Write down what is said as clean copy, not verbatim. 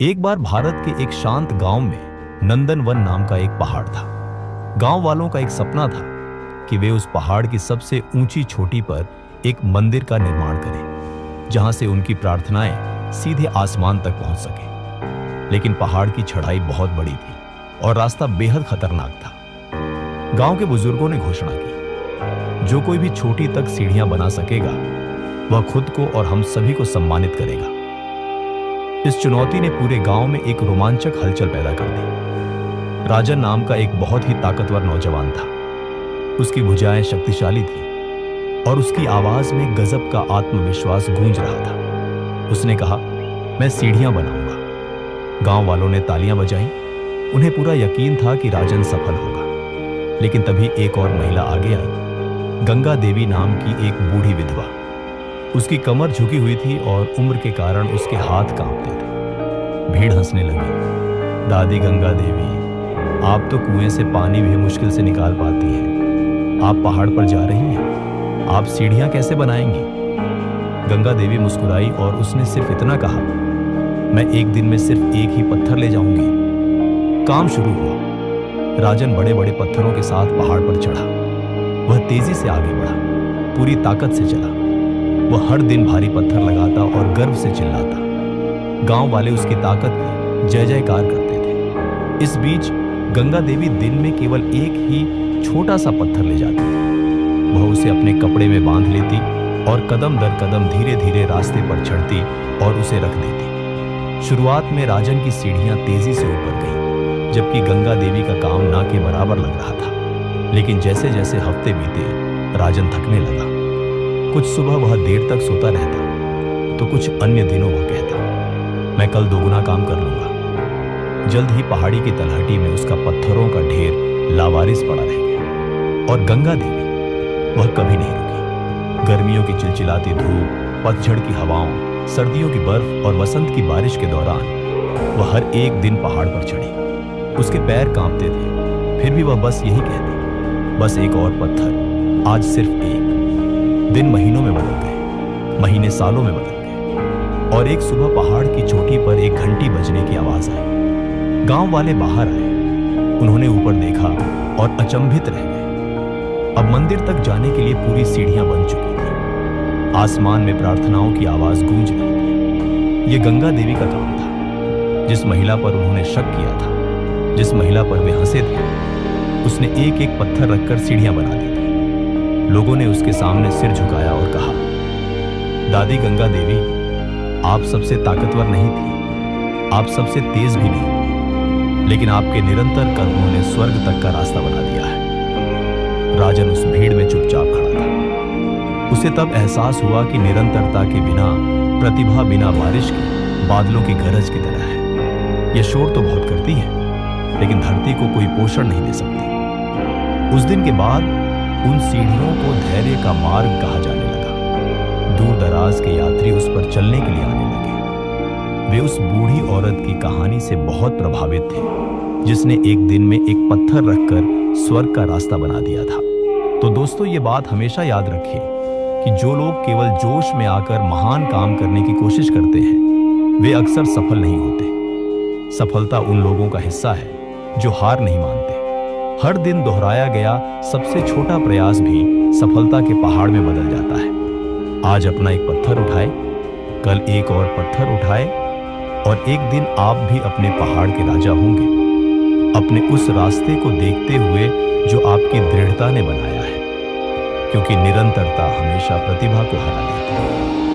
एक बार भारत के एक शांत गांव में नंदनवन नाम का एक पहाड़ था। गांव वालों का एक सपना था कि वे उस पहाड़ की सबसे ऊंची चोटी पर एक मंदिर का निर्माण करें, जहां से उनकी प्रार्थनाएं सीधे आसमान तक पहुंच सके। लेकिन पहाड़ की चढ़ाई बहुत बड़ी थी और रास्ता बेहद खतरनाक था। गांव के बुजुर्गों ने घोषणा की, जो कोई भी चोटी तक सीढ़ियां बना सकेगा, वह खुद को और हम सभी को सम्मानित करेगा। इस चुनौती ने पूरे गांव में एक रोमांचक हलचल पैदा कर दी। राजन नाम का एक बहुत ही ताकतवर नौजवान था। उसकी भुजाएं शक्तिशाली थी और उसकी आवाज में गजब का आत्मविश्वास गूंज रहा था। उसने कहा, मैं सीढ़ियां बनाऊंगा। गांव वालों ने तालियां बजाईं। उन्हें पूरा यकीन था कि राजन सफल होगा। लेकिन तभी एक और महिला आगे आई, गंगा देवी नाम की एक बूढ़ी विधवा। उसकी कमर झुकी हुई थी और उम्र के कारण उसके हाथ कांपते थे। भीड़ हंसने लगी। दादी गंगा देवी, आप तो कुएं से पानी भी मुश्किल से निकाल पाती हैं। आप पहाड़ पर जा रही हैं, आप सीढ़ियां कैसे बनाएंगी? गंगा देवी मुस्कुराई और उसने सिर्फ इतना कहा, मैं एक दिन में सिर्फ एक ही पत्थर ले जाऊंगी। काम शुरू हुआ। राजन बड़े बड़े पत्थरों के साथ पहाड़ पर चढ़ा। वह तेजी से आगे बढ़ा, पूरी ताकत से चला। वह हर दिन भारी पत्थर लगाता और गर्व से चिल्लाता। गांव वाले उसकी ताकत की जय जयकार करते थे। इस बीच गंगा देवी दिन में केवल एक ही छोटा सा पत्थर ले जाती थी। वह उसे अपने कपड़े में बांध लेती और कदम दर कदम धीरे धीरे रास्ते पर चढ़ती और उसे रख देती। शुरुआत में राजन की सीढ़ियां तेजी से ऊपर गईं, जबकि गंगा देवी का काम ना के बराबर लग रहा था। लेकिन जैसे जैसे हफ्ते बीते, राजन थकने लगा। कुछ सुबह वह देर तक सोता रहता, तो कुछ अन्य दिनों वह कहता, मैं कल दोगुना काम कर लूंगा। जल्द ही पहाड़ी की तलहटी में उसका पत्थरों का ढेर लावारिस पड़ा रह गया। और गंगा देवी, वह कभी नहीं रुकी। गर्मियों की चिलचिलाती धूप, पतझड़ की हवाओं, सर्दियों की बर्फ और वसंत की बारिश के दौरान वह हर एक दिन पहाड़ पर चढ़ी। उसके पैर कांपते थे, फिर भी वह बस यही कहती, बस एक और पत्थर, आज सिर्फ एक। दिन महीनों में बदल गए, महीने सालों में बदल गए और एक सुबह पहाड़ की चोटी पर एक घंटी बजने की आवाज आई। गांव वाले बाहर आए। उन्होंने ऊपर देखा और अचंभित रह गए। अब मंदिर तक जाने के लिए पूरी सीढ़ियां बन चुकी थी। आसमान में प्रार्थनाओं की आवाज गूंज रही थी। यह गंगा देवी का काम था। जिस महिला पर उन्होंने शक किया था, जिस महिला पर वे हंसे थे, उसने एक एक पत्थर रखकर सीढ़ियां बना दी थी। लोगों ने उसके सामने सिर झुकाया और कहा, दादी गंगा देवी, आप सबसे ताकतवर नहीं थी, आप सबसे तेज भी नहीं थी, लेकिन आपके निरंतर कदमों ने स्वर्ग तक का रास्ता बना दिया है। राजन उस भीड़ में चुपचाप खड़ा था। उसे तब एहसास हुआ कि निरंतरता के बिना प्रतिभा बिना बारिश के बादलों की गरज की तरह है। यह शोर तो बहुत करती है, लेकिन धरती को कोई पोषण नहीं दे सकती। उस दिन के बाद उन सीढ़ियों को धैर्य का मार्ग कहा जाने लगा। दूर दराज के यात्री उस पर चलने के लिए आने लगे। वे उस बूढ़ी औरत की कहानी से बहुत प्रभावित थे, जिसने एक दिन में एक पत्थर रखकर स्वर्ग का रास्ता बना दिया था। तो दोस्तों, ये बात हमेशा याद रखें कि जो लोग केवल जोश में आकर महान काम करने की कोशिश करते हैं, वे अक्सर सफल नहीं होते। सफलता उन लोगों का हिस्सा है जो हार नहीं मानते। हर दिन दोहराया गया सबसे छोटा प्रयास भी सफलता के पहाड़ में बदल जाता है। आज अपना एक पत्थर उठाए, कल एक और पत्थर उठाए और एक दिन आप भी अपने पहाड़ के राजा होंगे, अपने उस रास्ते को देखते हुए जो आपकी दृढ़ता ने बनाया है, क्योंकि निरंतरता हमेशा प्रतिभा को हरा देती है।